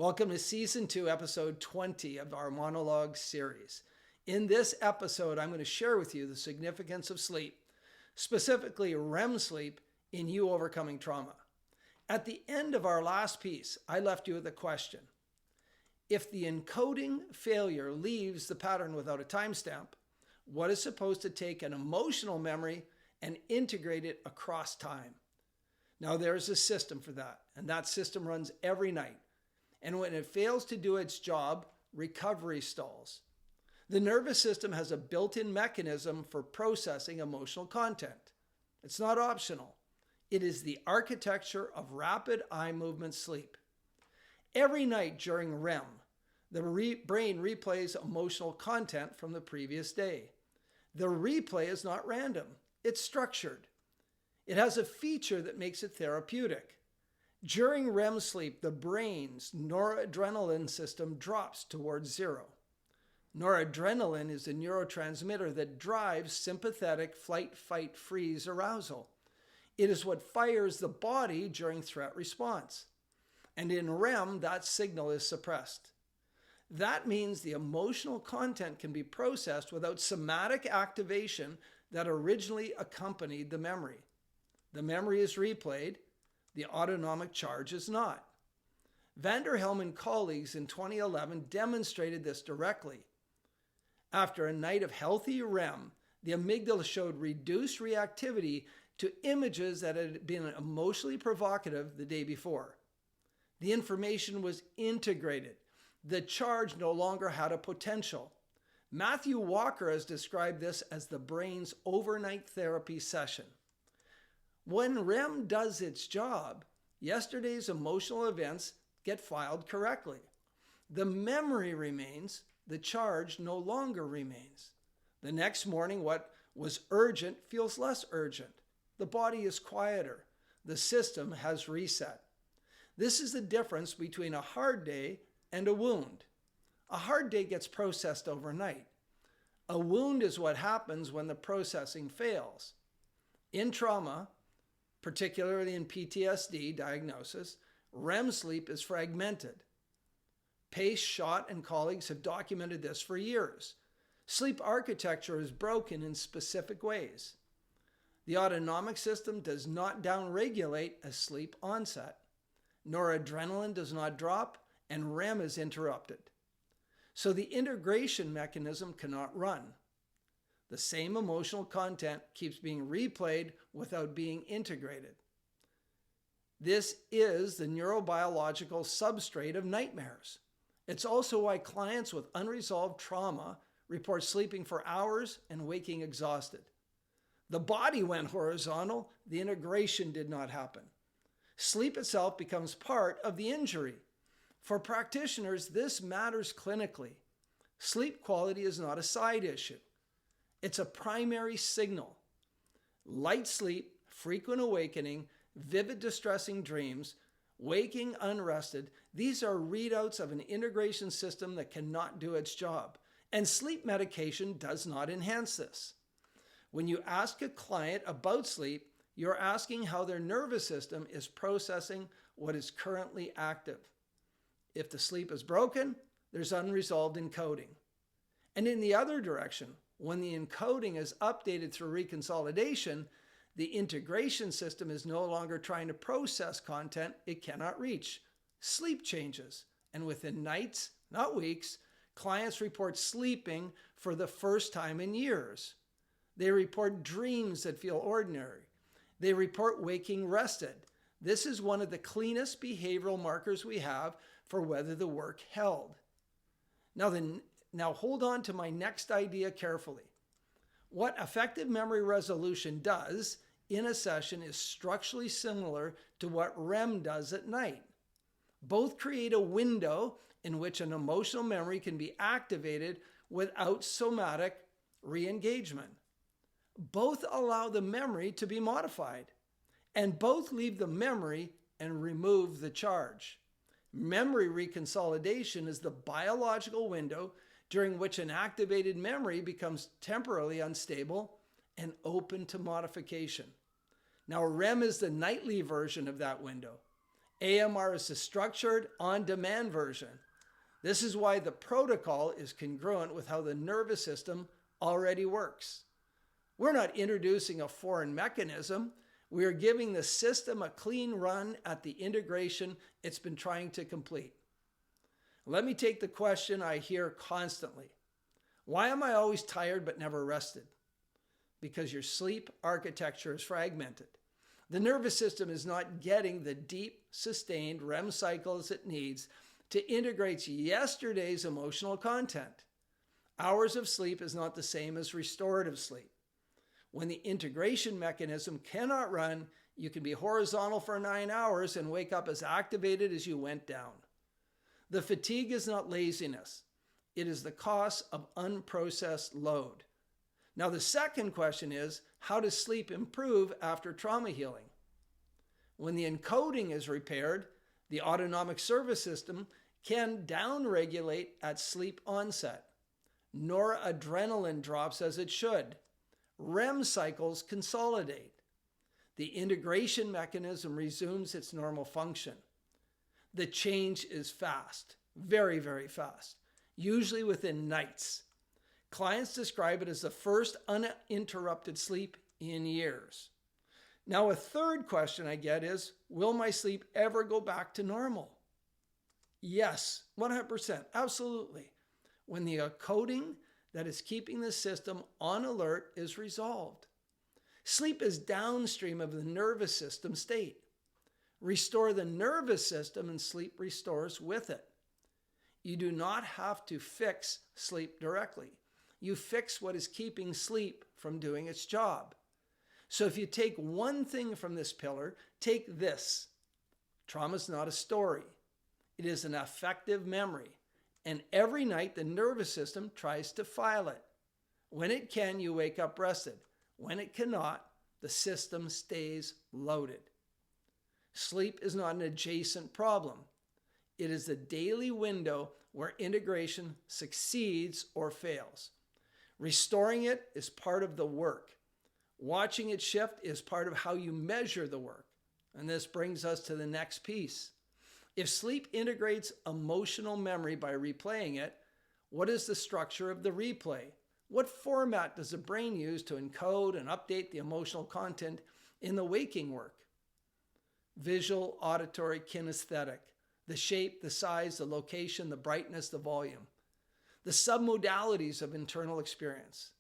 Welcome to Season 2, Episode 20 of our monologue series. In this episode, I'm going to share with you the significance of sleep, specifically REM sleep, in you overcoming trauma. At the end of our last piece, I left you with a question. If the encoding failure leaves the pattern without a timestamp, what is supposed to take an emotional memory and integrate it across time? Now, there's a system for that, and that system runs every night. And when it fails to do its job, recovery stalls. The nervous system has a built-in mechanism for processing emotional content. It's not optional. It is the architecture of rapid eye movement sleep. Every night during REM, the brain replays emotional content from the previous day. The replay is not random. It's structured. It has a feature that makes it therapeutic. During REM sleep, the brain's noradrenaline system drops towards zero. Noradrenaline is a neurotransmitter that drives sympathetic flight, fight, freeze arousal. It is what fires the body during threat response. And in REM, that signal is suppressed. That means the emotional content can be processed without somatic activation that originally accompanied the memory. The memory is replayed. The autonomic charge is not. Vanderhelm and colleagues in 2011 demonstrated this directly. After a night of healthy REM, the amygdala showed reduced reactivity to images that had been emotionally provocative the day before. The information was integrated. The charge no longer had a potential. Matthew Walker has described this as the brain's overnight therapy session. When REM does its job, yesterday's emotional events get filed correctly. The memory remains, the charge no longer remains. The next morning, what was urgent feels less urgent. The body is quieter. The system has reset. This is the difference between a hard day and a wound. A hard day gets processed overnight. A wound is what happens when the processing fails. In trauma, particularly in PTSD diagnosis, REM sleep is fragmented. Pace, Schott, and colleagues have documented this for years. Sleep architecture is broken in specific ways. The autonomic system does not downregulate as sleep onset. Noradrenaline does not drop, and REM is interrupted. So the integration mechanism cannot run. The same emotional content keeps being replayed without being integrated. This is the neurobiological substrate of nightmares. It's also why clients with unresolved trauma report sleeping for hours and waking exhausted. The body went horizontal, the integration did not happen. Sleep itself becomes part of the injury. For practitioners, this matters clinically. Sleep quality is not a side issue. It's a primary signal. Light sleep, frequent awakening, vivid distressing dreams, waking unrested, these are readouts of an integration system that cannot do its job. And sleep medication does not enhance this. When you ask a client about sleep, you're asking how their nervous system is processing what is currently active. If the sleep is broken, there's unresolved encoding. And in the other direction, when the encoding is updated through reconsolidation, the integration system is no longer trying to process content it cannot reach. Sleep changes, and within nights, not weeks, clients report sleeping for the first time in years. They report dreams that feel ordinary. They report waking rested. This is one of the cleanest behavioral markers we have for whether the work held. Now hold on to my next idea carefully. What effective memory resolution does in a session is structurally similar to what REM does at night. Both create a window in which an emotional memory can be activated without somatic re-engagement. Both allow the memory to be modified, and both leave the memory and remove the charge. Memory reconsolidation is the biological window during which an activated memory becomes temporarily unstable and open to modification. Now, REM is the nightly version of that window. AMR is the structured, on-demand version. This is why the protocol is congruent with how the nervous system already works. We're not introducing a foreign mechanism. We are giving the system a clean run at the integration it's been trying to complete. Let me take the question I hear constantly. Why am I always tired but never rested? Because your sleep architecture is fragmented. The nervous system is not getting the deep, sustained REM cycles it needs to integrate yesterday's emotional content. Hours of sleep is not the same as restorative sleep. When the integration mechanism cannot run, you can be horizontal for 9 hours and wake up as activated as you went down. The fatigue is not laziness. It is the cost of unprocessed load. Now, the second question is, how does sleep improve after trauma healing? When the encoding is repaired, the autonomic nervous system can downregulate at sleep onset. Noradrenaline drops as it should. REM cycles consolidate. The integration mechanism resumes its normal function. The change is fast, very, very fast, usually within nights. Clients describe it as the first uninterrupted sleep in years. Now, a third question I get is, will my sleep ever go back to normal? Yes, 100%, absolutely. When the coding that is keeping the system on alert is resolved. Sleep is downstream of the nervous system state. Restore the nervous system and sleep restores with it. You do not have to fix sleep directly. You fix what is keeping sleep from doing its job. So if you take one thing from this pillar, take this. Trauma is not a story. It is an affective memory. And every night the nervous system tries to file it. When it can, you wake up rested. When it cannot, the system stays loaded. Sleep is not an adjacent problem. It is the daily window where integration succeeds or fails. Restoring it is part of the work. Watching it shift is part of how you measure the work. And this brings us to the next piece. If sleep integrates emotional memory by replaying it, what is the structure of the replay? What format does the brain use to encode and update the emotional content in the waking work? Visual, auditory, kinesthetic. The shape, the size, the location, the brightness, the volume. The submodalities of internal experience.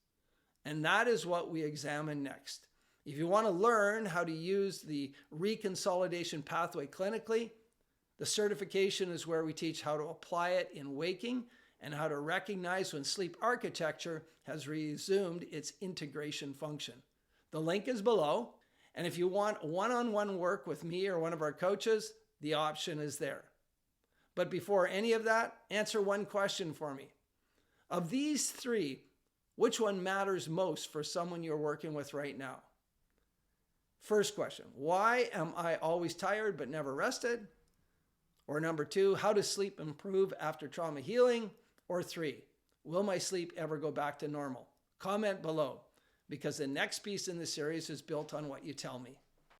And that is what we examine next. If you want to learn how to use the reconsolidation pathway clinically, the certification is where we teach how to apply it in waking and how to recognize when sleep architecture has resumed its integration function. The link is below. And if you want one-on-one work with me or one of our coaches, the option is there. But before any of that, answer one question for me. Of these three, which one matters most for someone you're working with right now? First question, why am I always tired but never rested? Or number two, how does sleep improve after trauma healing? Or three, will my sleep ever go back to normal? Comment below, because the next piece in the series is built on what you tell me.